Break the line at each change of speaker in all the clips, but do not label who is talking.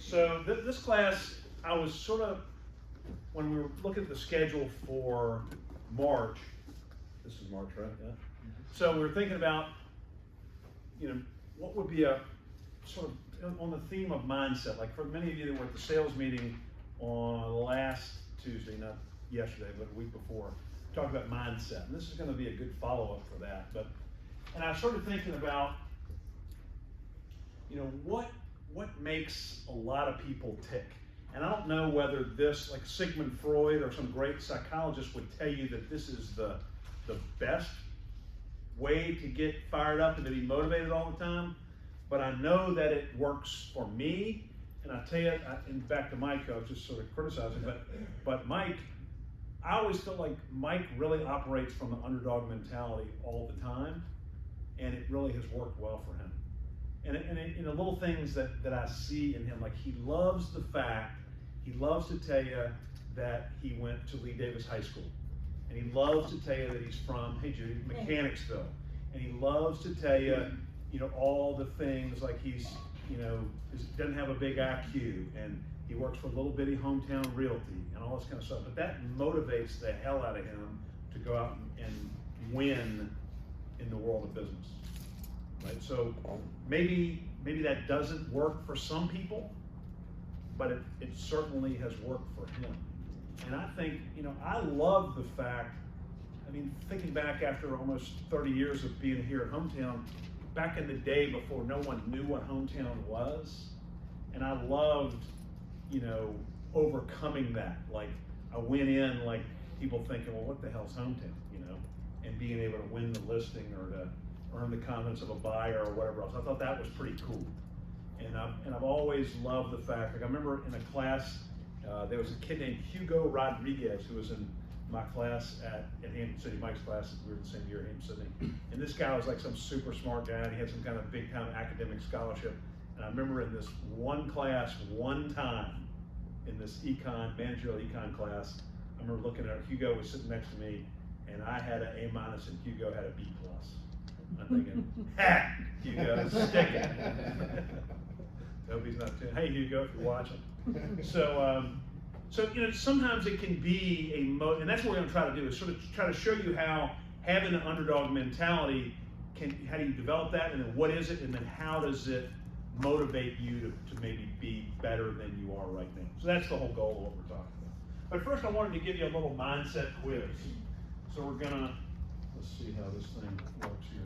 So this class, I was sort of, when we were looking at the schedule for March, this is March, right? Yeah. So we were thinking about, what would be a sort of on the theme of mindset. Like for many of you that were at the sales meeting on last Tuesday, not yesterday, but a week before, talked about mindset. And this is going to be a good follow-up for that. And I started thinking about, what makes a lot of people tick. And I don't know whether this, like Sigmund Freud or some great psychologist would tell you that this is the best way to get fired up and to be motivated all the time, but I know that it works for me. And I tell you, and back to Mike, I was just sort of criticizing, but Mike, I always feel like Mike really operates from the underdog mentality all the time, and it really has worked well for him. And in the little things that I see in him, like he loves to tell you that he went to Lee Davis High School. And he loves to tell you that he's from, hey Judy, Mechanicsville. And he loves to tell you, all the things like he's, doesn't have a big IQ and he works for a little bitty hometown realty and all this kind of stuff. But that motivates the hell out of him to go out and win in the world of business. Right? So maybe that doesn't work for some people, but it certainly has worked for him. And I think, I love the fact, thinking back after almost 30 years of being here at Hometown, back in the day before no one knew what Hometown was, and I loved, overcoming that. Like, I went in like people thinking, well, what the hell's Hometown, and being able to win the listing or to earn the confidence of a buyer or whatever else. I thought that was pretty cool. And I've always loved the fact, like I remember in a class, there was a kid named Hugo Rodriguez who was in my class at Hampton City, Mike's class, we were the same year at Hampton City. And this guy was like some super smart guy, and he had some kind of big time academic scholarship. And I remember in this one class, one time, in this managerial econ class, I remember looking at Hugo was sitting next to me, and I had an A- and Hugo had a B+. I'm thinking, ha, Hugo, stick it. Hope he's not too. Hey Hugo, if you're watching. So sometimes it can be and that's what we're going to try to do is sort of try to show you how having an underdog mentality how do you develop that, and then what is it, and then how does it motivate you to maybe be better than you are right now. So that's the whole goal of what we're talking about. But first, I wanted to give you a little mindset quiz. So we're gonna let's see how this thing works here.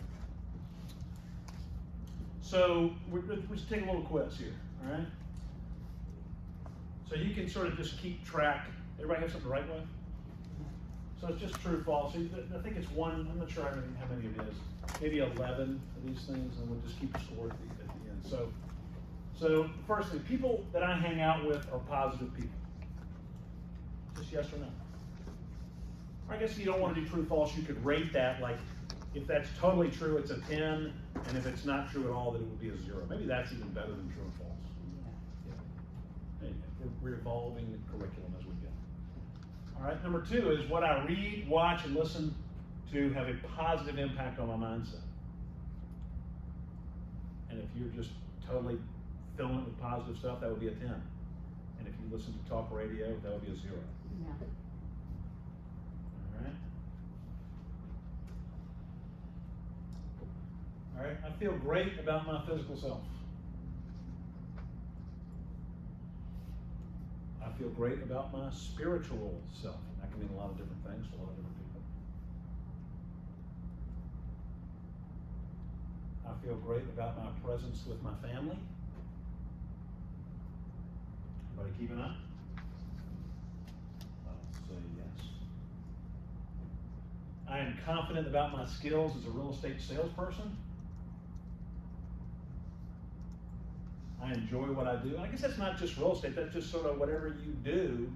So we're just taking a little quiz here, all right? So you can sort of just keep track. Everybody have something to write with? So it's just true, false. I think it's one, I'm not sure how many it is. Maybe 11 of these things, and we'll just keep a score at the end. So first thing, people that I hang out with are positive people. Just yes or no? I guess if you don't want to do true, false, you could rate that, like if that's totally true, it's a 10, and if it's not true at all, then it would be a 0. Maybe that's even better than true and false. Yeah. We're evolving the curriculum as we go. All right, number 2 is what I read, watch, and listen to have a positive impact on my mindset. And if you're just totally filling it with positive stuff, that would be a 10. And if you listen to talk radio, that would be a 0.
Yeah.
All right, I feel great about my physical self. I feel great about my spiritual self. That can mean a lot of different things to a lot of different people. I feel great about my presence with my family. Everybody keeping up? I'll say yes. I am confident about my skills as a real estate salesperson. I enjoy what I do. And I guess that's not just real estate, that's just sort of whatever you do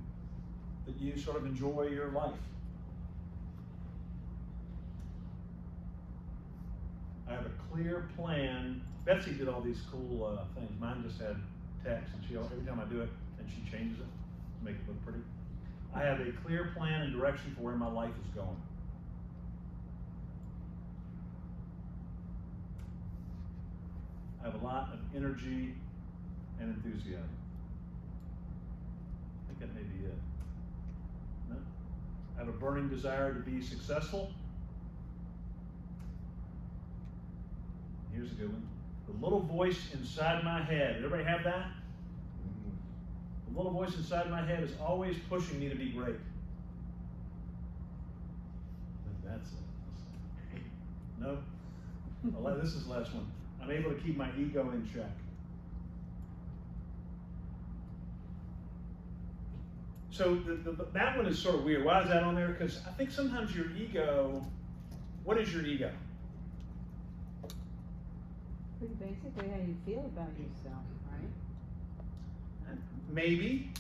that you sort of enjoy your life. I have a clear plan. Betsy did all these cool things. Mine just had text, and every time I do it, and she changes it to make it look pretty. I have a clear plan and direction for where my life is going. I have a lot of energy and enthusiasm. think that may be it. No? I have a burning desire to be successful. Here's a good one. The little voice inside my head. Everybody have that? The little voice inside my head is always pushing me to be great. I think that's it. No? This is the last one. I'm able to keep my ego in check. So that one is sort of weird. Why is that on there? Because I think sometimes your ego, what is your ego?
Pretty basically how you feel about yourself, right?
Maybe.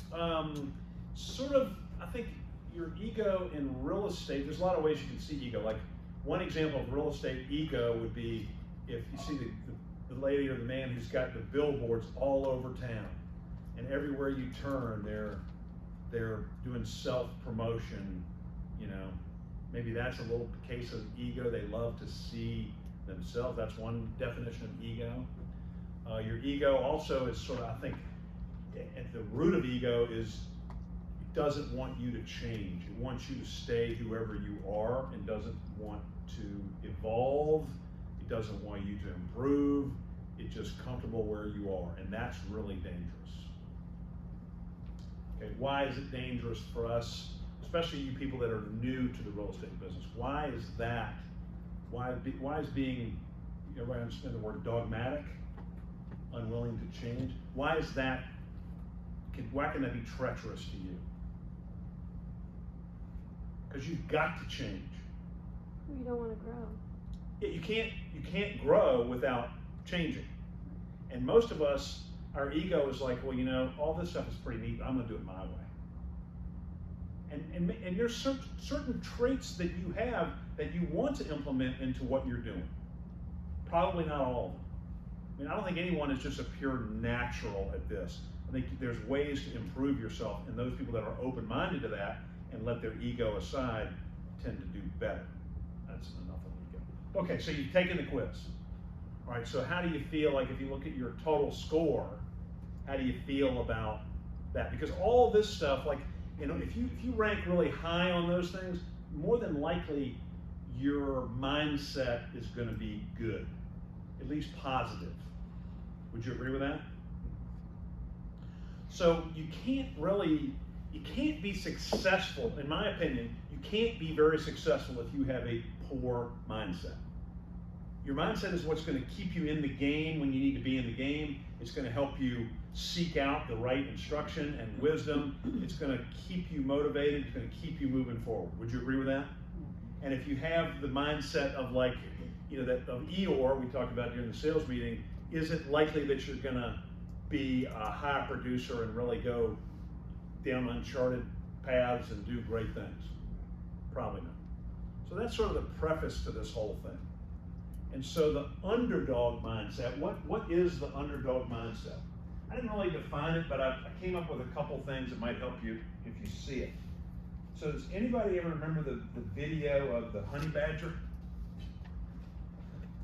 Sort of, I think your ego in real estate, there's a lot of ways you can see ego. Like one example of real estate ego would be if you see the lady or the man who's got the billboards all over town. And everywhere you turn, they're doing self-promotion, you know. Maybe that's a little case of ego. They love to see themselves. That's one definition of ego. Your ego also is sort of, I think, at the root of ego is it doesn't want you to change. It wants you to stay whoever you are and doesn't want to evolve. It doesn't want you to improve. It's just comfortable where you are, and that's really dangerous. Okay, why is it dangerous for us, especially you people that are new to the real estate business? Why is that? Why is being, everybody understand the word dogmatic, unwilling to change? Why is that? Why can that be treacherous to you? Because you've got to change.
You don't want to grow.
Yeah, you can't grow without changing. And most of us, our ego is like, well, you know, all this stuff is pretty neat, but I'm going to do it my way. And there's certain traits that you have that you want to implement into what you're doing. Probably not all of them. I mean, I don't think anyone is just a pure natural at this. I think there's ways to improve yourself, and those people that are open-minded to that and let their ego aside tend to do better. That's enough of ego. Okay, so you've taken the quiz. All right, so how do you feel like if you look at your total score, how do you feel about that? Because all this stuff, like, you know, if you rank really high on those things, more than likely your mindset is going to be good, at least positive. Would you agree with that? So you can't be successful, in my opinion, you can't be very successful if you have a poor mindset. Your mindset is what's going to keep you in the game when you need to be in the game. It's going to help you seek out the right instruction and wisdom. It's going to keep you motivated. It's going to keep you moving forward. Would you agree with that? And if you have the mindset of, like, you know, that of Eeyore we talked about during the sales meeting, is it likely that you're going to be a high producer and really go down uncharted paths and do great things? Probably not. So that's sort of the preface to this whole thing. And so the underdog mindset, what is the underdog mindset? I didn't really define it, but I came up with a couple things that might help you if you see it. So does anybody ever remember the video of the honey badger?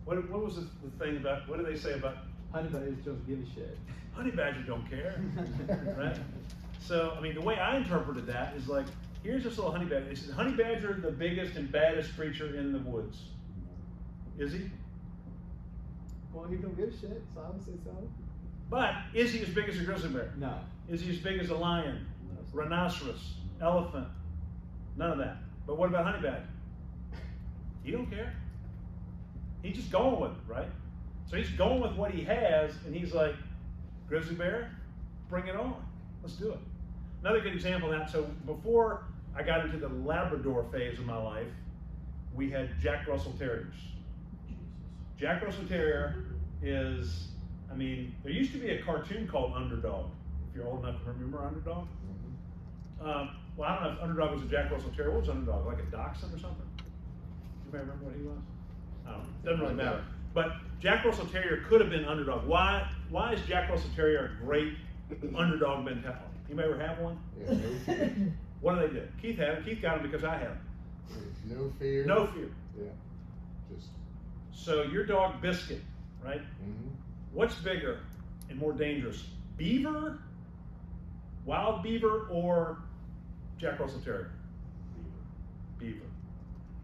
What was the thing about, what do they say about?
Honey badgers don't give a shit.
Honey badger don't care, right? So, I mean, the way I interpreted that is like, here's this little honey badger. Is the honey badger the biggest and baddest creature in the woods? Is he?
Well, he don't give a shit, so I would say so.
But is he as big as a grizzly bear?
No.
Is he as big as a lion,
No.
rhinoceros, elephant? None of that. But what about honey badger? He don't care. He's just going with it, right? So he's going with what he has, and he's like, grizzly bear, bring it on. Let's do it. Another good example of that, so before I got into the Labrador phase of my life, we had Jack Russell Terriers. Jack Russell Terrier is, I mean, there used to be a cartoon called Underdog, if you're old enough to remember Underdog. Well, I don't know if Underdog was a Jack Russell Terrier. What was Underdog, like a dachshund or something? Anybody remember what he was? I don't know, doesn't really matter. But Jack Russell Terrier could have been Underdog. Why is Jack Russell Terrier a great underdog mentality? Anybody ever have one?
Yeah, no fear.
What do they do? Keith had him. Keith got him because I had him.
No fear.
No fear.
Yeah. Just.
So your dog Biscuit, right?
Mm-hmm.
What's bigger and more dangerous, beaver Wild Beaver or Jack Russell Terrier? Beaver.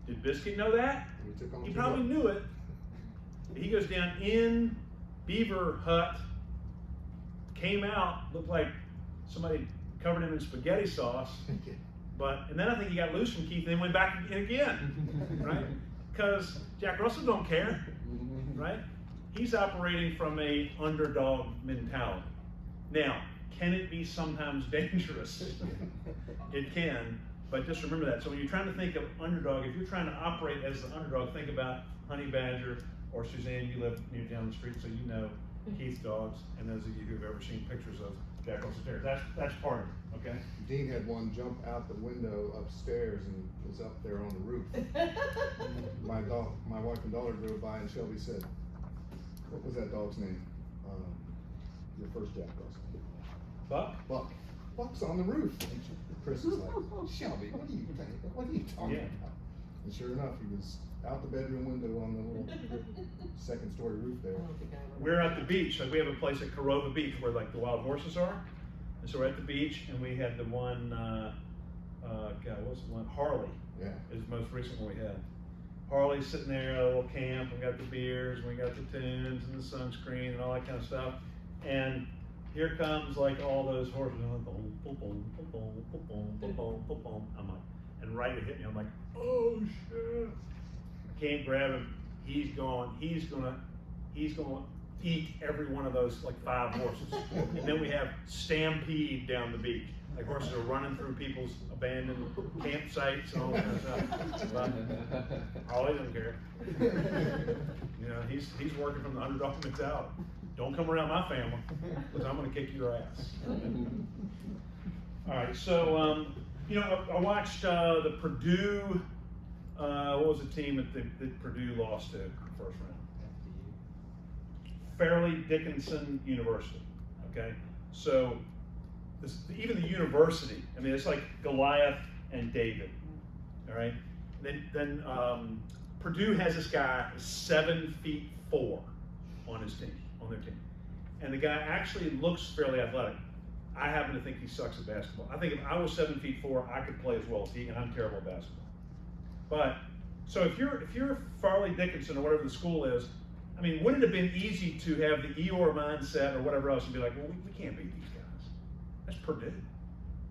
Did Biscuit know that?
We took on
He
two
probably
dogs.
knew it. He goes down in Beaver hut, came out, looked like somebody covered him in spaghetti sauce. And then I think he got loose from Keith and then went back in again, right? Because Jack Russell don't care, right? He's operating from a underdog mentality. Now, can it be sometimes dangerous? It can, but just remember that. So when you're trying to think of underdog, if you're trying to operate as the underdog, think about Honey Badger or Suzanne. You live near down the street, so you know Keith's dogs, and those of you who've ever seen pictures of Jack Russell Terrier, that's part of it, okay?
Deane had one jump out the window upstairs and was up there on the roof. My wife and daughter drove by and Shelby said, "What was that dog's name? Your first Jack Russell."
Buck?
Buck. Buck's on the roof. And Chris was like, "Shelby, what are you thinking? What are you talking about?" And sure enough, he was out the bedroom window on the little second story roof there.
We're at the beach. Like we have a place at Corova Beach where like the wild horses are. And so we're at the beach and we had the one, God, what was the one? Harley.
Yeah.
Is the most recent one we had. Harley's sitting there at a little camp. We got the beers, and we got the tunes and the sunscreen and all that kind of stuff. And here comes like all those horses. I'm like, and right it hit me. I'm like, oh shit. I can't grab him. He's gonna eat every one of those like 5 horses. And then we have stampede down the beach. Like horses are running through people's abandoned campsites and all that kind of stuff. But Harley doesn't care. You know, he's working from the underdog mentality. Don't come around my family, because I'm gonna kick your ass. All right, so you know, I watched the Purdue. What was the team that Purdue lost to in the first round? Fairleigh Dickinson University. Okay, so even the university. I mean, it's like Goliath and David. All right. Then Purdue has this guy 7'4" on his team, on their team, and the guy actually looks fairly athletic. I happen to think he sucks at basketball. I think if I was 7'4", I could play as well as he, and I'm terrible at basketball. But so if you're Fairleigh Dickinson or whatever the school is, I mean, wouldn't it have been easy to have the Eeyore mindset or whatever else and be like, well, we can't beat these guys. That's Purdue.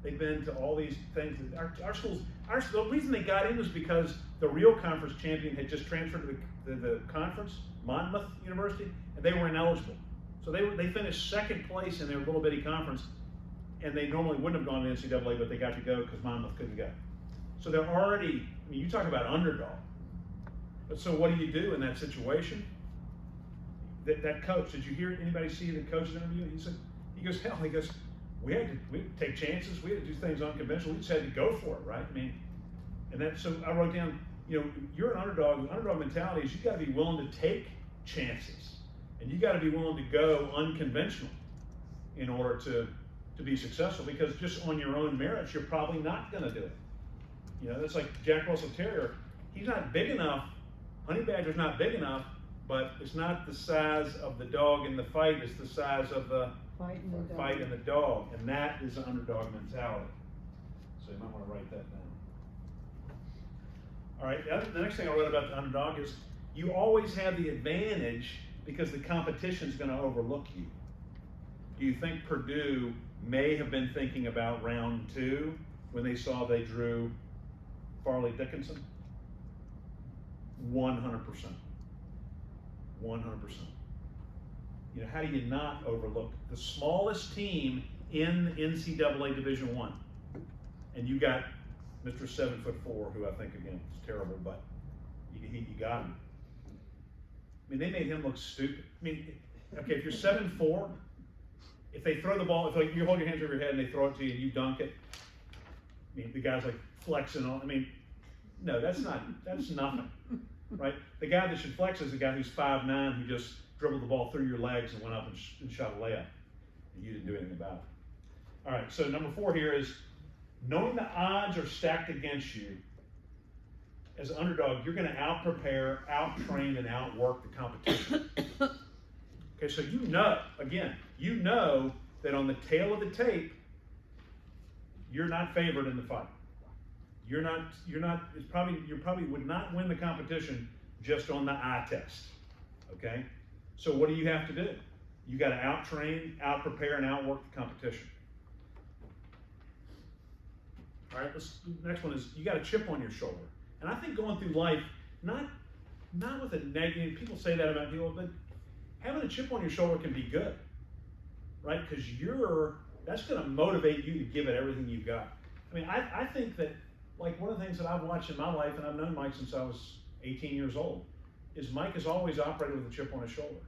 They've been to all these things. Our schools. The reason they got in was because the real conference champion had just transferred to the conference, Monmouth University, and they were ineligible. So they finished second place in their little bitty conference, and they normally wouldn't have gone to NCAA, but they got to go because Monmouth couldn't go. So they're already. I mean, you talk about underdog. But so what do you do in that situation? That coach, did you hear anybody see the coach's interview? He goes, we had to take chances, we had to do things unconventional, we just had to go for it, right? I mean, so I wrote down, you know, you're an underdog. The underdog mentality is you got to be willing to take chances, and you got to be willing to go unconventional in order to be successful, because just on your own merits, you're probably not going to do it. You know, that's like Jack Russell Terrier. He's not big enough. Honey Badger's not big enough, but it's not the size of the dog in the fight, it's the size of the fight and the dog, and that is an underdog mentality. So you might want to write that down. All right, the next thing I wrote about the underdog is you always have the advantage because the competition is going to overlook you. Do you think Purdue may have been thinking about round 2 when they saw they drew Fairleigh Dickinson? 100%. 100%. You know, how do you not overlook the smallest team in NCAA Division I? And you got Mr. 7'4", who I think again is terrible, but you got him. I mean, they made him look stupid. I mean, okay, if you're 7'4", if they throw the ball, if like you hold your hands over your head and they throw it to you and you dunk it, I mean, the guy's like flexing on. I mean, no, that's nothing, right? The guy that should flex is the guy who's 5'9", who just dribbled the ball through your legs and went up and shot a layup, and you didn't do anything about it. All right, so number 4 here is knowing the odds are stacked against you. As an underdog, you're going to out-prepare, out-train, and outwork the competition. Okay, so you know that on the tail of the tape, you're not favored in the fight. You probably would not win the competition just on the eye test, okay? So what do you have to do? You gotta out-train, out-prepare, and outwork the competition. All right, the next one is you got a chip on your shoulder. And I think going through life, not with a negative, people say that about people, but having a chip on your shoulder can be good, right? Because that's gonna motivate you to give it everything you've got. I mean, I think that, like, one of the things that I've watched in my life, and I've known Mike since I was 18 years old, is Mike has always operated with a chip on his shoulder.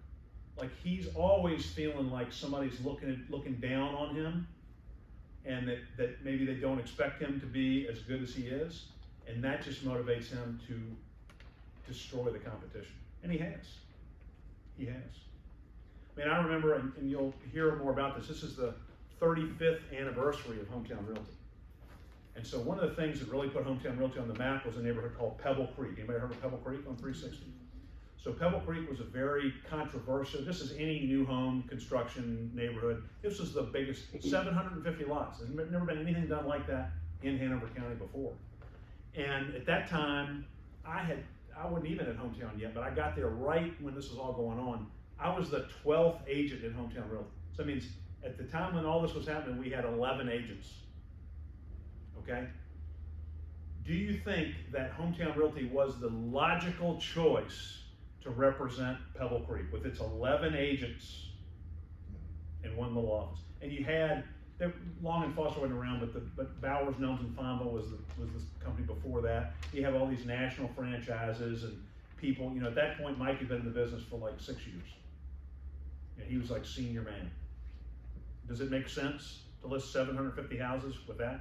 Like, he's always feeling like somebody's looking down on him, and that maybe they don't expect him to be as good as he is, and that just motivates him to destroy the competition. And he has. He has. I mean, I remember, and you'll hear more about this, this is the 35th anniversary of Hometown Realty. And so one of the things that really put Hometown Realty on the map was a neighborhood called Pebble Creek. Anybody heard of Pebble Creek on 360? So Pebble Creek was a very controversial, just as any new home construction neighborhood, this was the biggest, 750 lots. There's never been anything done like that in Hanover County before. And at that time, I wasn't even at Hometown yet, but I got there right when this was all going on. I was the 12th agent in Hometown Realty. So that means at the time when all this was happening, we had 11 agents. Okay? Do you think that Hometown Realty was the logical choice to represent Pebble Creek with its 11 agents in one little office? And you had, Long and Foster wasn't around, but Bowers, Nelms and Fonville was the company before that. You have all these national franchises and people, at that point Mike had been in the business for like 6 years. He was like senior man. Does it make sense to list 750 houses with that?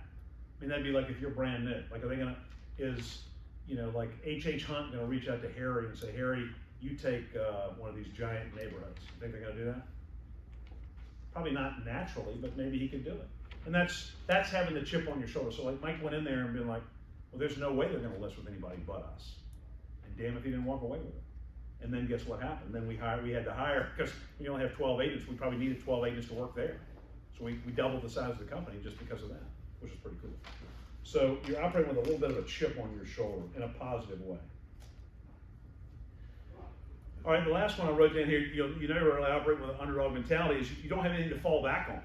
I mean, that'd be like if you're brand new. Like, are they gonna, like H.H. Hunt gonna reach out to Harry and say, Harry, you take one of these giant neighborhoods? You think they're gonna do that? Probably not naturally, but maybe he could do it. And that's having the chip on your shoulder. So like Mike went in there and been like, well, there's no way they're gonna list with anybody but us. And damn if he didn't walk away with it. And then guess what happened? Then we had to hire, because we only have 12 agents, we probably needed 12 agents to work there. So we doubled the size of the company just because of that, which is pretty cool. So you're operating with a little bit of a chip on your shoulder in a positive way. All right, the last one I wrote down here, you never really operate with an underdog mentality, is you don't have anything to fall back on.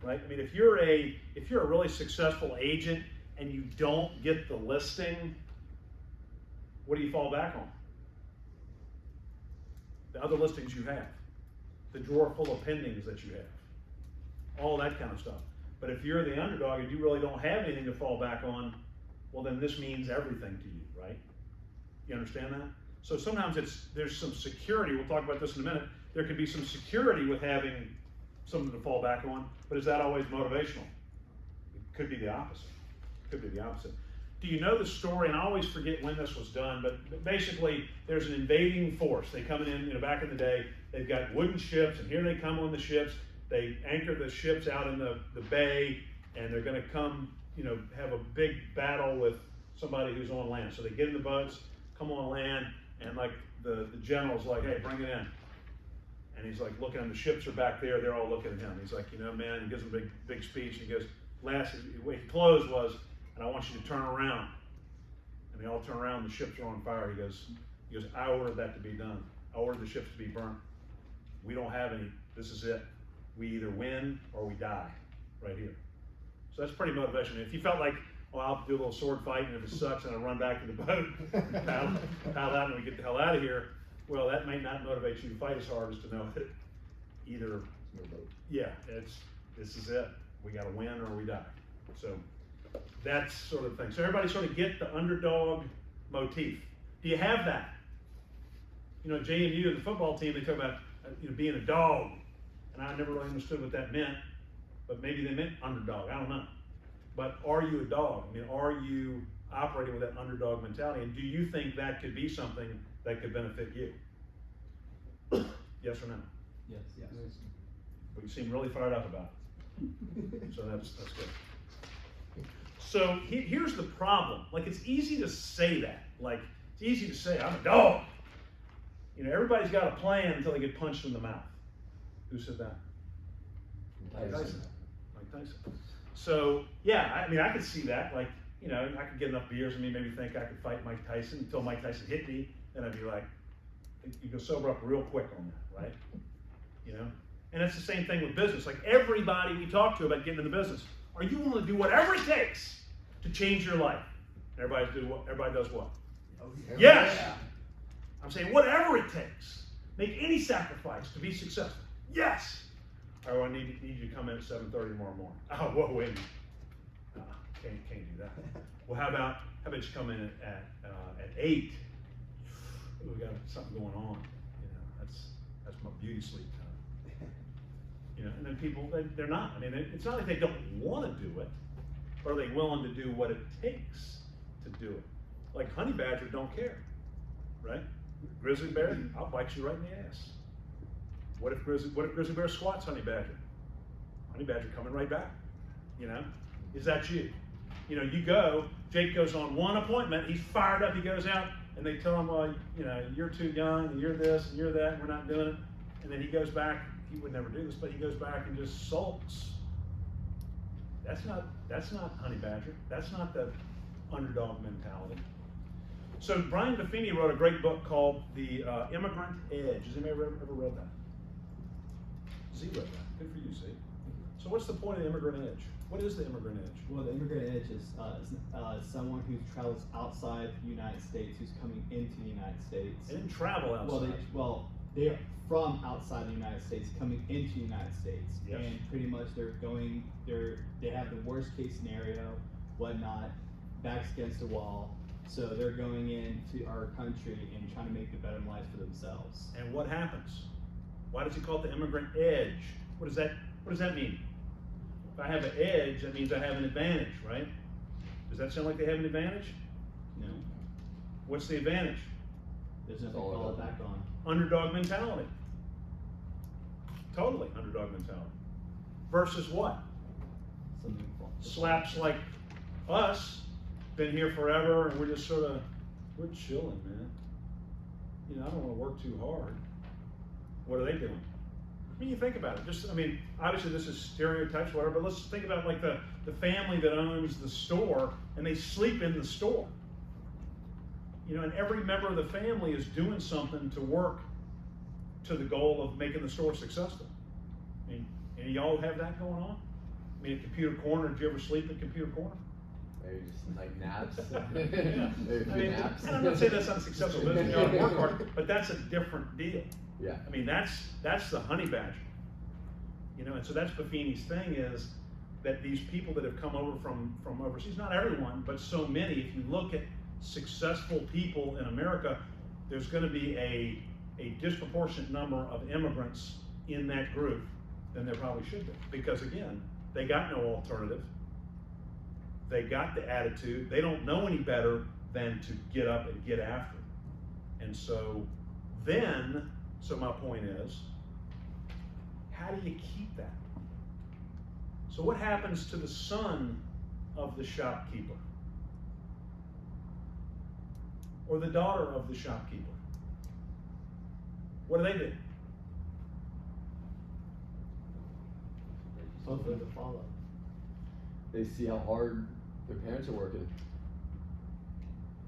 Right? I mean, if you're a really successful agent and you don't get the listing, what do you fall back on? The other listings you have, the drawer full of pendings that you have, all that kind of stuff. But if you're the underdog and you really don't have anything to fall back on, well, then this means everything to you, right? You understand that? So sometimes there's some security. We'll talk about this in a minute. There can be some security with having something to fall back on, but is that always motivational? It could be the opposite. It could be the opposite. Do you know the story? And I always forget when this was done, but basically there's an invading force. They come in, back in the day, they've got wooden ships, and here they come on the ships. They anchor the ships out in the bay, and they're going to come, have a big battle with somebody who's on land. So they get in the boats, come on land, and like the general's like, hey, bring it in. And he's like looking, and the ships are back there. They're all looking at him. He's like, man, he gives them a big speech. And he goes, what he closed was, and I want you to turn around. And they all turn around, the ships are on fire. He goes, I ordered that to be done. I ordered the ships to be burnt. We don't have any, this is it. We either win or we die, right here. So that's pretty motivational. If you felt like, I'll do a little sword fight, and if it sucks, then I'll run back to the boat, paddle out, and we get the hell out of here. Well, that may not motivate you to fight as hard as to know that either, this is it. We got to win or we die. So that's sort of the thing. So everybody sort of get the underdog motif. Do you have that? JMU, the football team, they talk about being a dog, and I never really understood what that meant, but maybe they meant underdog. I don't know. But are you a dog? I mean, are you operating with that underdog mentality? And do you think that could be something that could benefit you? Yes or no?
Yes.
But you seem really fired up about it. So that's good. So here's the problem. Like, it's easy to say that. Like, it's easy to say, I'm a dog. Everybody's got a plan until they get punched in the mouth. Who said that?
Tyson.
Mike Tyson. So, yeah, I mean, I could see that. Like, you know, I could get enough beers in me, maybe think I could fight Mike Tyson until Mike Tyson hit me, and I'd be like, you go sober up real quick on that, right? You know? And it's the same thing with business. Like, everybody we talk to about getting into business, are you willing to do whatever it takes to change your life? Everybody does what?
Oh,
Yes! I'm saying whatever it takes. Make any sacrifice to be successful. Yes! Oh, I need you to come in at 7:30 tomorrow morning. Oh, whoa, wait a minute. Can't do that. Well, how about you come in at 8? Ooh, we got something going on. You know, that's my beauty sleep time. You know, and then people, they're not. I mean, it's not like they don't want to do it, but are they willing to do what it takes to do it? Like honey badger don't care, right? Grizzly bear, I'll bite you right in the ass. What if grizzly bear squats honey badger? Honey badger coming right back. You know, is that you? You know, you go. Jake goes on one appointment. He's fired up. He goes out, and they tell him, well, you know, you're too young, and you're this, and you're that, and we're not doing it. And then he goes back. He would never do this, but he goes back and just sulks. That's not honey badger. That's not the underdog mentality. So Brian Buffini wrote a great book called The Immigrant Edge. Has anybody ever read that? Z read that. Good for you, Z. So what's the point of the immigrant edge? What is the immigrant edge?
Well, the immigrant edge is someone who travels outside the United States, who's coming into the United States.
They didn't travel outside.
They're from outside the United States coming into the United States,
Yes.
and pretty much they have the worst case scenario, whatnot, backs against the wall. So they're going into our country and trying to make the better life for themselves.
And what happens? Why does he call it the immigrant edge? What does that mean? If I have an edge, that means I have an advantage, right? Does that sound like they have an advantage?
No,
What's the advantage?
there's nothing to fall it back on.
Underdog mentality. Totally underdog mentality. Versus what?
Something to fall.
Slaps like us, been here forever, and we're just we're chilling, man. You know, I don't want to work too hard. What are they doing? I mean, you think about it. Obviously this is stereotypes, whatever, but let's think about like the family that owns the store, and they sleep in the store. You know, and every member of the family is doing something to work to the goal of making the store successful. I mean, any of y'all have that going on? I mean, at Computer Corner, did you ever sleep at Computer Corner?
Maybe just like naps.
Yeah.
Maybe a
I
few
mean,
naps.
and I'm not saying that's unsuccessful business, you ought to work hard, but that's a different deal.
Yeah.
I mean, that's the honey badger. You know, and so that's Buffini's thing, is that these people that have come over from overseas, not everyone, but so many, if you look at successful people in America, there's going to be a disproportionate number of immigrants in that group than there probably should be. Because again, they got no alternative. They got the attitude. They don't know any better than to get up and get after it. And so my point is, how do you keep that? So what happens to the son of the shopkeeper? Or the daughter of the shopkeeper? What do?
Hopefully to follow.
They see how hard their parents are working.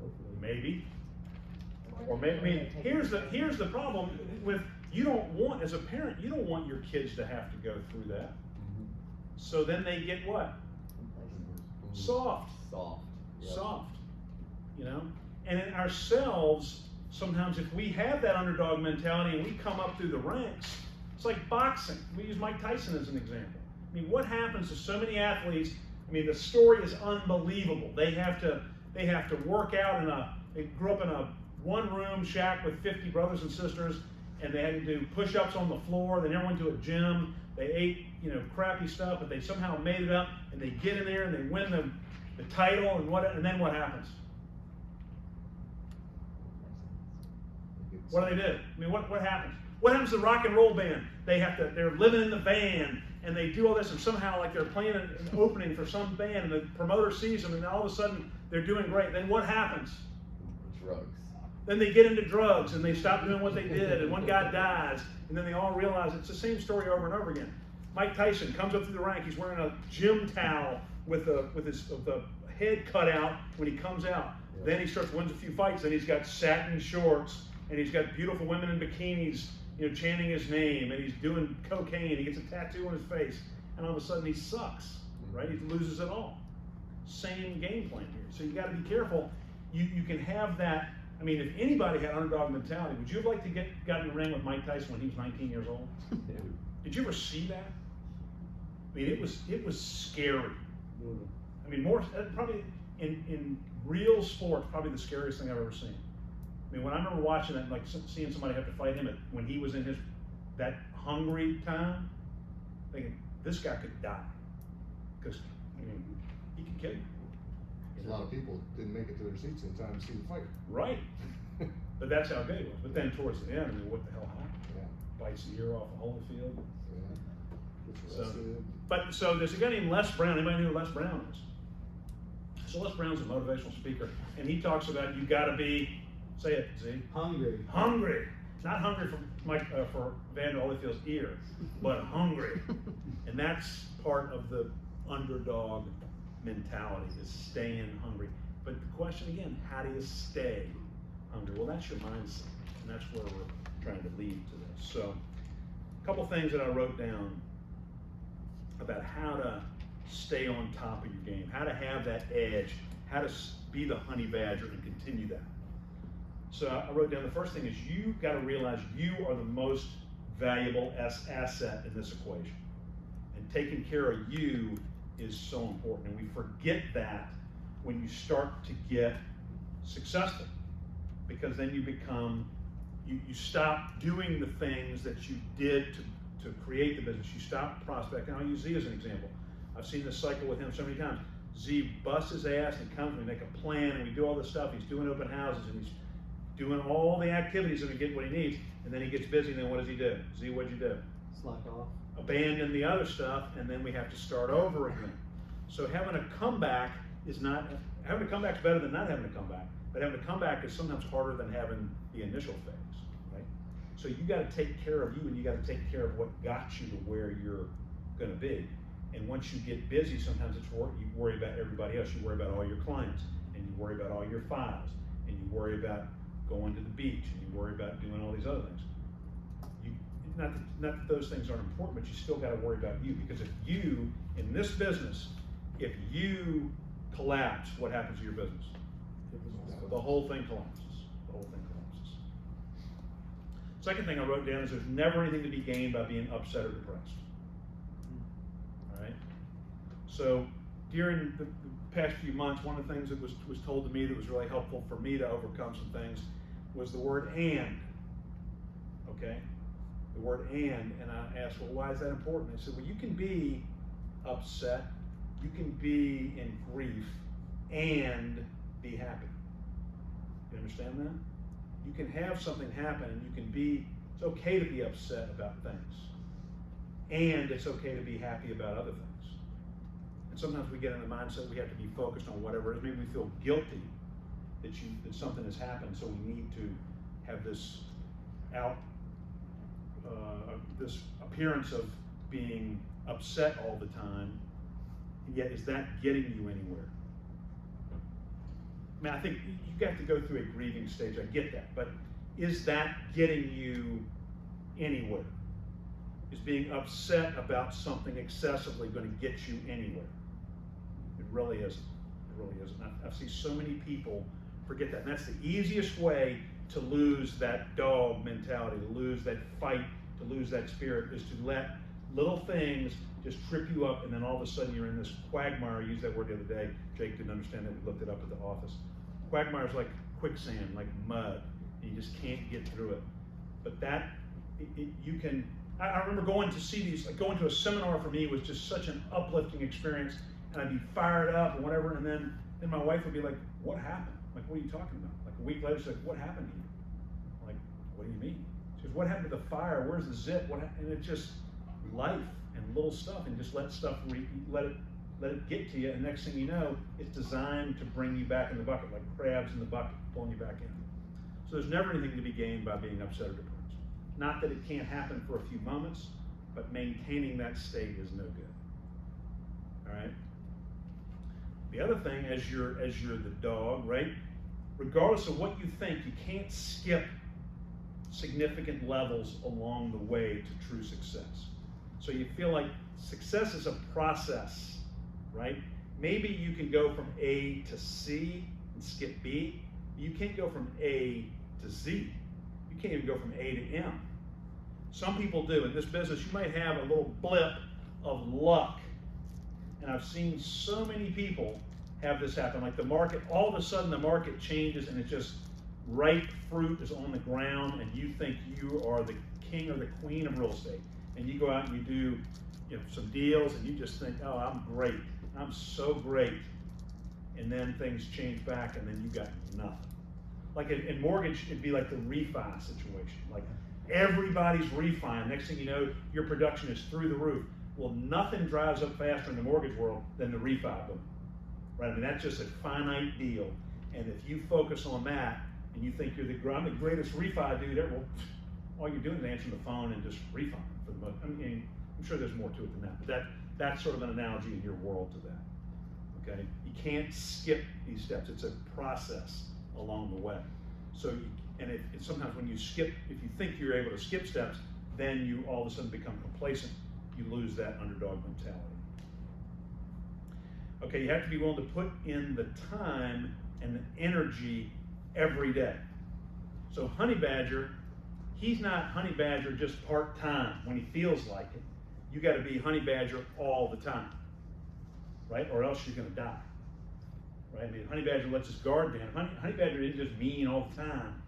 Hopefully.
Maybe. Or maybe, here's the problem with, you don't want, as a parent, you don't want your kids to have to go through that. So then they get what? Soft.
Soft. Yep.
Soft. You know? And in ourselves, sometimes if we have that underdog mentality and we come up through the ranks, it's like boxing. We use Mike Tyson as an example. I mean, what happens to so many athletes? I mean, the story is unbelievable. They have to work out they grew up in a one-room shack with 50 brothers and sisters, and they had to do push-ups on the floor. They never went to a gym. They ate, crappy stuff, but they somehow made it up, and they get in there and they win the title, and then what happens? What do they do? I mean, what happens? What happens to the rock and roll band? They're living in the van, and they do all this, and somehow like they're playing an opening for some band, and the promoter sees them, and all of a sudden they're doing great. Then what happens?
Drugs.
Then they get into drugs, and they stop doing what they did, and one guy dies, and then they all realize it's the same story over and over again. Mike Tyson comes up through the rank. He's wearing a gym towel with the head cut out when he comes out.
Yeah.
Then he starts wins a few fights. Then he's got satin shorts and he's got beautiful women in bikinis, chanting his name, and he's doing cocaine. He gets a tattoo on his face, and all of a sudden he sucks, right? He loses it all. Same game plan here. So you got to be careful. You can have that. I mean, if anybody had underdog mentality, would you have liked to got in the ring with Mike Tyson when he was 19 years old? Did you ever see that? I mean, it was scary. I mean, probably in real sports, probably the scariest thing I've ever seen. I mean, when I remember watching that, like seeing somebody have to fight him when he was in that hungry time, thinking this guy could die because he could kill you.
A lot of people didn't make it to their seats in time to see the fight.
Right. But that's how good it was. But then towards the end, I mean, what the hell happened?
Yeah.
Bites the ear off of Holyfield.
Yeah.
So there's a guy named Les Brown. Anybody know who Les Brown is? So Les Brown's a motivational speaker, and he talks about you got to be, say it, Z.
Hungry.
Hungry. Not hungry for Vander Holyfield's ear, but hungry. And that's part of the underdog mentality, is staying hungry. But the question again, how do you stay hungry? Well, that's your mindset, and that's where we're trying to lead to this. So a couple things that I wrote down about how to stay on top of your game, how to have that edge, how to be the honey badger and continue that. So I wrote down the first thing is you got to realize you are the most valuable asset in this equation. And taking care of you is so important. And we forget that when you start to get successful, because then you become, you stop doing the things that you did to create the business. You stop prospecting. I'll use Z as an example. I've seen this cycle with him so many times. Z busts his ass and comes, we make a plan and we do all this stuff. He's doing open houses and he's doing all the activities and get what he needs, and then he gets busy, and then what does he do? Z, what'd you do?
Slack off.
Abandon the other stuff, and then we have to start over again. So having a comeback is having a comeback is better than not having a comeback, but having a comeback is sometimes harder than having the initial phase, right? So you got to take care of you, and you got to take care of what got you to where you're going to be. And once you get busy, sometimes you worry about everybody else. You worry about all your clients, and you worry about all your files, and you worry about going to the beach, and you worry about doing all these other things. Not that those things aren't important, but you still got to worry about you, because if you, in this business, if you collapse, what happens to your business? The whole thing collapses. The whole thing collapses. Second thing I wrote down is there's never anything to be gained by being upset or depressed. All right? So during the past few months, one of the things that was told to me that was really helpful for me to overcome some things was the word and. Okay? The word and I asked, well, why is that important? I said, well, you can be upset, you can be in grief, and be happy. You understand that? You can have something happen, and you can be, it's okay to be upset about things, and it's okay to be happy about other things. And sometimes we get in the mindset we have to be focused on whatever it is. Maybe we feel guilty that something has happened, so we need to have this this appearance of being upset all the time, and yet is that getting you anywhere? I mean, I think you got to go through a grieving stage, I get that, but is that getting you anywhere? Is being upset about something excessively going to get you anywhere? It really isn't. It really isn't. I see so many people forget that, and that's the easiest way to lose that dog mentality, to lose that fight, to lose that spirit, is to let little things just trip you up, and then all of a sudden you're in this quagmire. I used that word the other day. Jake didn't understand it. We looked it up at the office. Quagmire is like quicksand, like mud. And you just can't get through it. But you can. I remember going to see these, like going to a seminar for me was just such an uplifting experience, and I'd be fired up and whatever, and then my wife would be like, "What happened? Like, what are you talking about?" Like a week later, she's like, "What happened to you?" I'm like, "What do you mean?" She goes, "What happened to the fire? Where's the zip? What?" And it's just life and little stuff, and just let stuff let it get to you, and next thing you know, it's designed to bring you back in the bucket, like crabs in the bucket, pulling you back in. So there's never anything to be gained by being upset or depressed. Not that it can't happen for a few moments, but maintaining that state is no good. All right. The other thing, as you're the dog, right? Regardless of what you think, you can't skip significant levels along the way to true success. So you feel like success is a process, right? Maybe you can go from A to C and skip B. You can't go from A to Z. You can't even go from A to M. Some people do. In this business, you might have a little blip of luck. And I've seen so many people have this happen. Like the market, all of a sudden the market changes and it's just ripe fruit is on the ground and you think you are the king or the queen of real estate. And you go out and you do some deals and you just think, oh, I'm great. I'm so great. And then things change back and then you got nothing. Like in mortgage, it'd be like the refi situation. Like everybody's refi. Next thing you know, your production is through the roof. Well, nothing drives up faster in the mortgage world than the refi boom. Right? I mean, that's just a finite deal. And if you focus on that and you think I'm the greatest refi dude ever, well, all you're doing is answering the phone and just refi for the most. I mean, I'm sure there's more to it than that, but that's sort of an analogy in your world to that. Okay? You can't skip these steps. It's a process along the way. So, sometimes when you skip, if you think you're able to skip steps, then you all of a sudden become complacent. You lose that underdog mentality. Okay, you have to be willing to put in the time and the energy every day. So Honey Badger, he's not Honey Badger just part-time when he feels like it. You got to be Honey Badger all the time, right? Or else you're going to die, right? I mean, Honey Badger lets his guard down. Honey Badger isn't just mean all the time.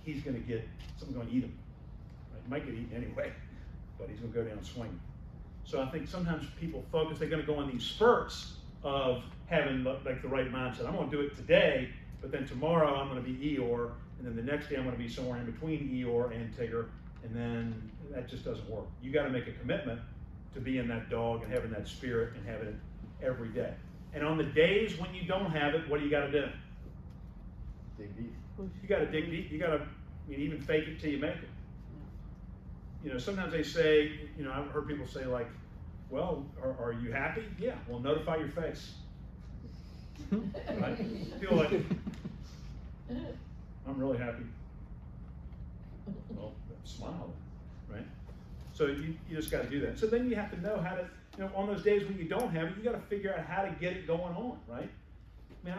He's going to get something going to eat him. Right? He might get eaten anyway, but he's going to go down swinging. So I think sometimes people focus, they're going to go on these spurts of having like the right mindset. I'm going to do it today, but then tomorrow I'm going to be Eeyore, and then the next day I'm going to be somewhere in between Eeyore and Tigger, and then that just doesn't work. You got to make a commitment to being that dog and having that spirit and having it every day. And on the days when you don't have it, what do you got to do?
Dig deep.
You got to dig deep. You got to even fake it till you make it. Sometimes they say, I've heard people say like, well, are you happy? Yeah. Well, notify your face. Right? Feel like, I'm really happy. Well, smile, right? So you just got to do that. So then you have to know how to, on those days when you don't have it, you got to figure out how to get it going on, right? I mean,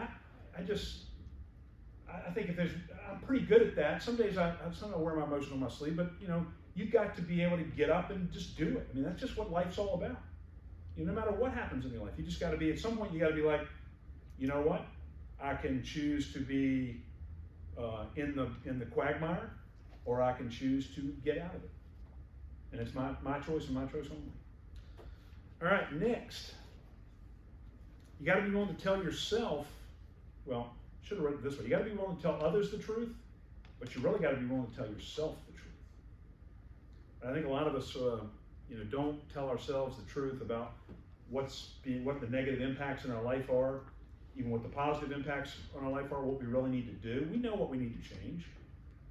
I think I'm pretty good at that. Some days I wear my emotion on my sleeve, but you've got to be able to get up and just do it. I mean, that's just what life's all about. No matter what happens in your life, you just got to be, at some point you got to be like, you know what? I can choose to be in the quagmire, or I can choose to get out of it. And it's my choice and my choice only. All right, next. You got to be willing to tell yourself, well, should have read it this way. You got to be willing to tell others the truth, but you really got to be willing to tell yourself the truth. And I think a lot of us, don't tell ourselves the truth about what the negative impacts in our life are, even what the positive impacts on our life are, what we really need to do. We know what we need to change.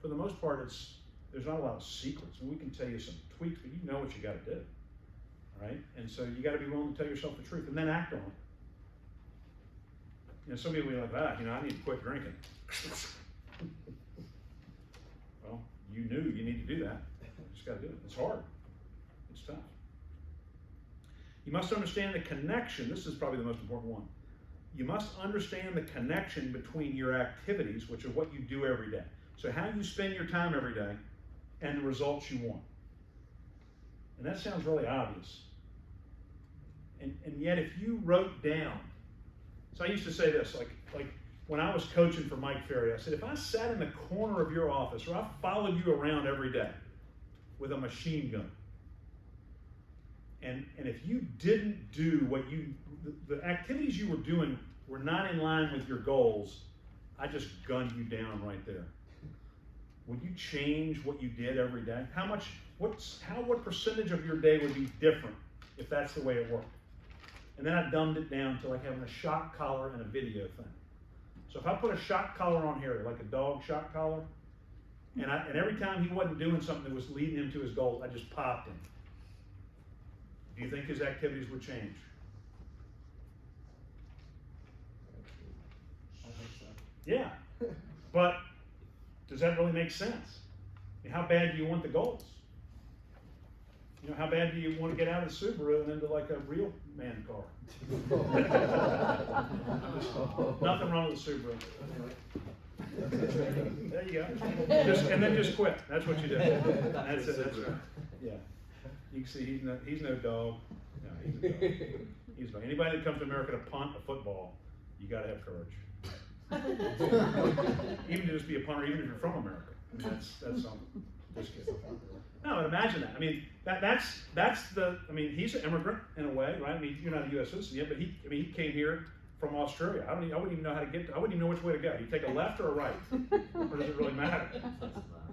For the most part, there's not a lot of secrets. And we can tell you some tweaks, but you know what you got to do. All right? And so you got to be willing to tell yourself the truth and then act on it. Some people will be like, I need to quit drinking. Well, you knew you need to do that. You just got to do it. It's hard. It's tough. You must understand the connection. This is probably the most important one. You must understand the connection between your activities, which are what you do every day. So how you spend your time every day and the results you want. And that sounds really obvious. And yet if you wrote down, so I used to say this, like when I was coaching for Mike Ferry, I said, if I sat in the corner of your office or I followed you around every day with a machine gun, and if you didn't do what the activities you were doing were not in line with your goals, I just gunned you down right there. Would you change what you did every day? What percentage of your day would be different if that's the way it worked? And then I dumbed it down to like having a shock collar and a video thing. So if I put a shock collar on here, like a dog shock collar, and every time he wasn't doing something that was leading him to his goals, I just popped him Do you think his activities would change?
I think so.
Yeah, but does that really make sense? I mean, how bad do you want the goals? You know, how bad do you want to get out of the Subaru and into like a real man car? Nothing wrong with the Subaru. There you go. And then just quit. That's what you do. That's it. That's right. Yeah. You can see he's no dog. No, he's a dog. He's a dog. Anybody that comes to America to punt a football, you got to have courage. Even to just be a punter, even if you're from America. I mean, that's something. Just kidding. No, but imagine that. I mean, that's the. I mean, he's an immigrant in a way, right? I mean, you're not a U.S. citizen yet, but he came here from Australia. I wouldn't even know how to get. I wouldn't even know which way to go. You take a left or a right, or does it really matter?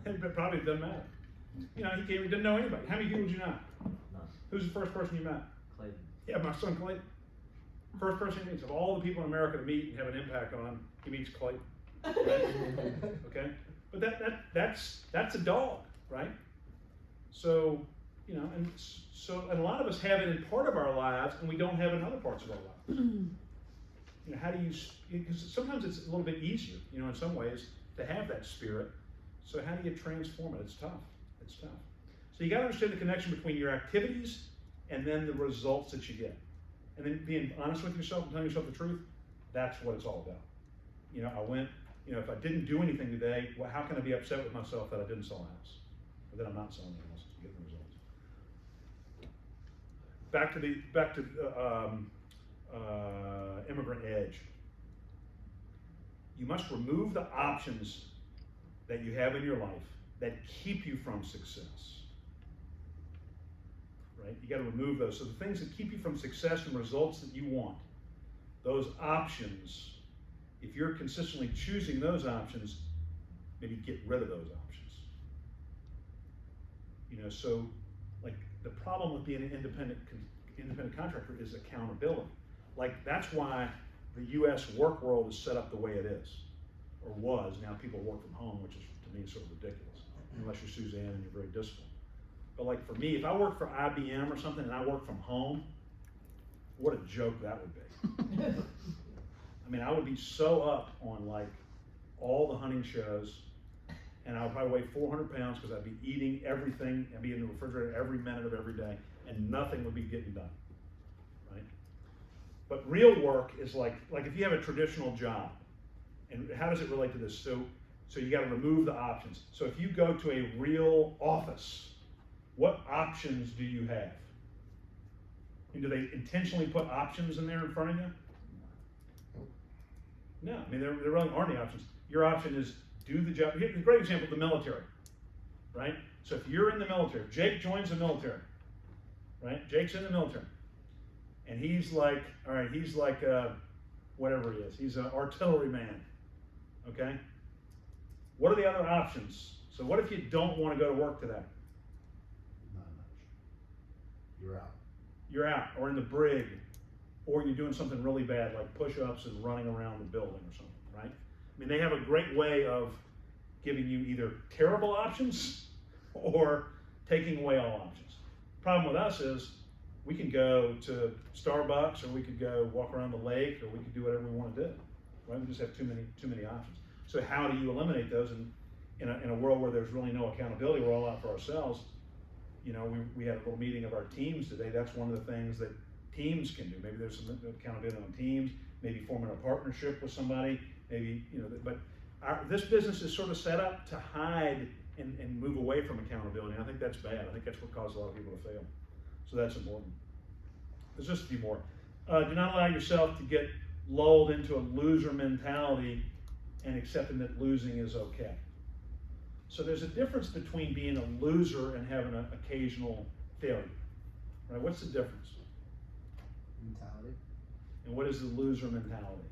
It probably doesn't matter. You know, he came. He didn't know anybody. How many people did you know?
None.
Who's the first person you met?
Clayton.
Yeah, my son Clayton. First person he meets of all the people in America to meet and have an impact on him, he meets Clayton. Right? Okay, but that's a dog, right? So, you know, and a lot of us have it in part of our lives, and we don't have it in other parts of our lives. You know, how do you? Because sometimes it's a little bit easier, you know, in some ways to have that spirit. So how do you transform it? It's tough. It's tough. So you got to understand the connection between your activities and then the results that you get, and then being honest with yourself and telling yourself the truth. That's what it's all about. You know, I went. You know, if I didn't do anything today, well, how can I be upset with myself that I didn't sell a house, or that I'm not selling a house to get the results? Back to immigrant edge. You must remove the options that you have in your life that keep you from success. Right? You got to remove those. So the things that keep you from success and results that you want, those options. If you're consistently choosing those options, maybe get rid of those options. You know, so like the problem with being an independent contractor is accountability. Like that's why the U.S. work world is set up the way it is, or was. Now people work from home, which is to me sort of ridiculous, unless you're Suzanne and you're very disciplined. But like for me, if I work for IBM or something and I work from home, what a joke that would be. I mean, I would be so up on like all the hunting shows, and I would probably weigh 400 pounds because I'd be eating everything and be in the refrigerator every minute of every day, and nothing would be getting done, right? But real work is like if you have a traditional job, and how does it relate to this? So you got to remove the options. So if you go to a real office, what options do you have? And do they intentionally put options in there in front of you? No, I mean, there really aren't any options. Your option is do the job. Here's a great example, the military, right? So if you're in the military, if Jake joins the military, right? Jake's in the military, and he's like, all right, he's like whatever he is. He's an artillery man, okay? What are the other options? So what if you don't want to go to work today?
Not much. You're out.
You're out, or in the brig, or you're doing something really bad like push-ups and running around the building or something, right? I mean, they have a great way of giving you either terrible options or taking away all options. Problem with us is we can go to Starbucks, or we could go walk around the lake, or we could do whatever we want to do, right? We just have too many options. So how do you eliminate those? And in a world where there's really no accountability, we're all out for ourselves. You know, we had a little meeting of our teams today. That's one of the things that teams can do. Maybe there's some accountability on teams, maybe forming a partnership with somebody, maybe, you know, but this business is sort of set up to hide and move away from accountability. And I think that's bad. I think that's what caused a lot of people to fail. So that's important. There's just a few more. Do not allow yourself to get lulled into a loser mentality and accepting that losing is okay. So there's a difference between being a loser and having an occasional failure, right? What's the difference?
Mentality.
And what is the loser mentality?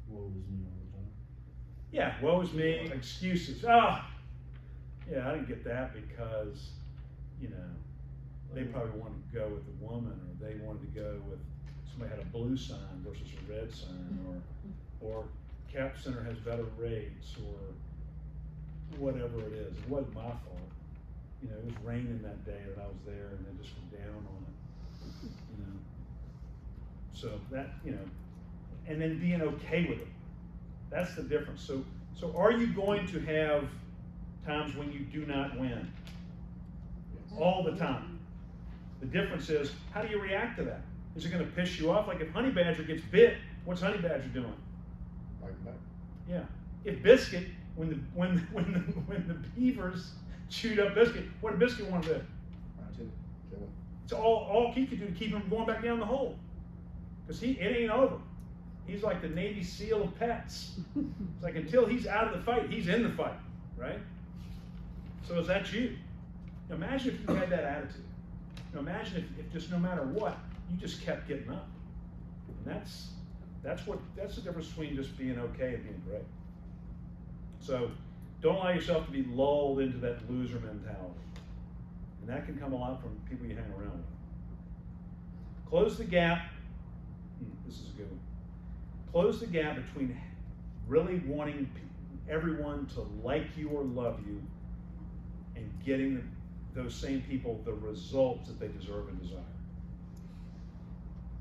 Woe is me all the time.
Yeah, woe is me, excuses. Yeah, I didn't get that because, you know, they probably wanted to go with a woman, or they wanted to go with somebody had a blue sign versus a red sign, or Cap Center has better rates, or whatever it is. It wasn't my fault. You know, it was raining that day that I was there, and they just were down on it, you know. So that, you know, and then being okay with it. That's the difference. So are you going to have times when you do not win? All the time. The difference is, how do you react to that? Is it gonna piss you off? Like if Honey Badger gets bit, what's Honey Badger doing?
Like that.
Yeah. If Biscuit, when the beavers chewed up Biscuit, what did Biscuit want to do?
Kill him.
It's all he could do to keep him going back down the hole. Because it ain't over. He's like the Navy SEAL of pets. It's like until he's out of the fight, he's in the fight, right? So is that you? Now imagine if you had that attitude. Now imagine if just no matter what, you just kept getting up. And that's the difference between just being okay and being great. So don't allow yourself to be lulled into that loser mentality. And that can come a lot from people you hang around with. Close the gap. This is a good one. Close the gap between really wanting everyone to like you or love you and getting those same people the results that they deserve and desire.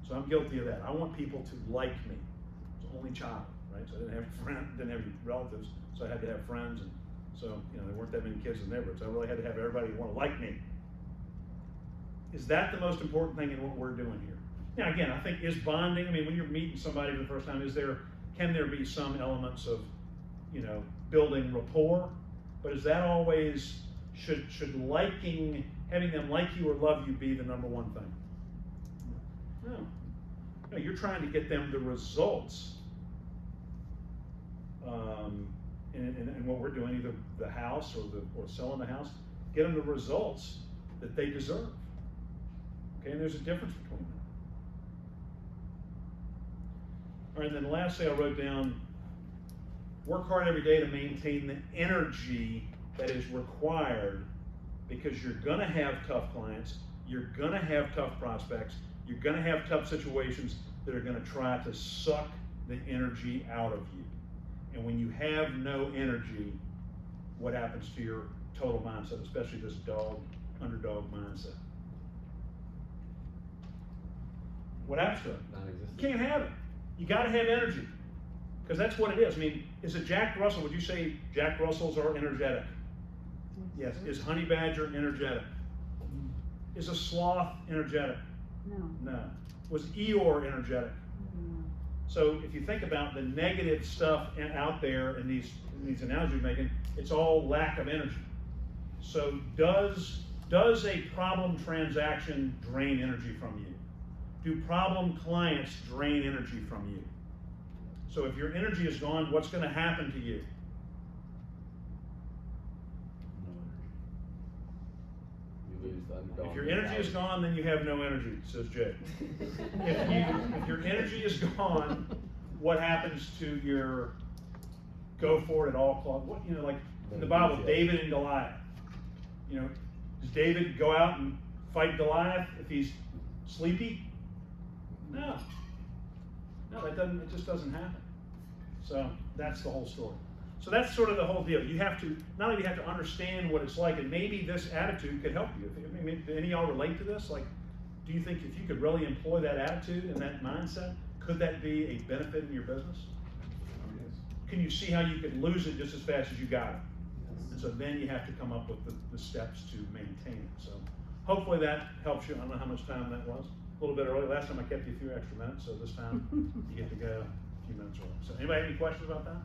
So I'm guilty of that. I want people to like me. I was the only child, right? So I didn't have friends, didn't have any relatives, so I had to have friends, and so there weren't that many kids in the neighborhood, so I really had to have everybody want to like me. Is that the most important thing in what we're doing here? Now again, I think is bonding. I mean, when you're meeting somebody for the first time, can there be some elements of, building rapport? But is that always, should having them like you or love you be the number one thing? No, you're trying to get them the results. And what we're doing, either the house or selling the house, get them the results that they deserve. Okay, and there's a difference between them. All right, and then lastly, I wrote down, work hard every day to maintain the energy that is required, because you're gonna have tough clients, you're gonna have tough prospects, you're gonna have tough situations that are gonna try to suck the energy out of you. And when you have no energy, what happens to your total mindset, especially this underdog mindset? What happens to it?
Non-existent.
You can't have it. You gotta have energy. Because that's what it is. I mean, is it Jack Russell? Would you say Jack Russells are energetic? Yes. Is Honey Badger energetic? Is a sloth energetic?
No.
No. Was Eeyore energetic?
No.
So if you think about the negative stuff out there in these analogies you're making, it's all lack of energy. So does a problem transaction drain energy from you? Do problem clients drain energy from you? So if your energy is gone, what's going to happen to you?
You lose the underdog.
If your energy is gone, then you have no energy, says Jay. If your energy is gone, what happens to your go for it at all costs? What, like in the Bible, David and Goliath. Does David go out and fight Goliath if he's sleepy? No, it just doesn't happen. So that's the whole story. So that's sort of the whole deal. You have to, not only do you have to understand what it's like, and maybe this attitude could help you. Do any of y'all relate to this? Like, do you think if you could really employ that attitude and that mindset, could that be a benefit in your business?
Yes.
Can you see how you could lose it just as fast as you got it? And so then you have to come up with the steps to maintain it. So hopefully that helps you. I don't know how much time that was. A little bit early. Last time I kept you a few extra minutes, so this time you get to go a few minutes early. So anybody have any questions about that?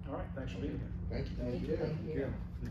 All right, thanks for being here.
Thank you.
Thank you.
The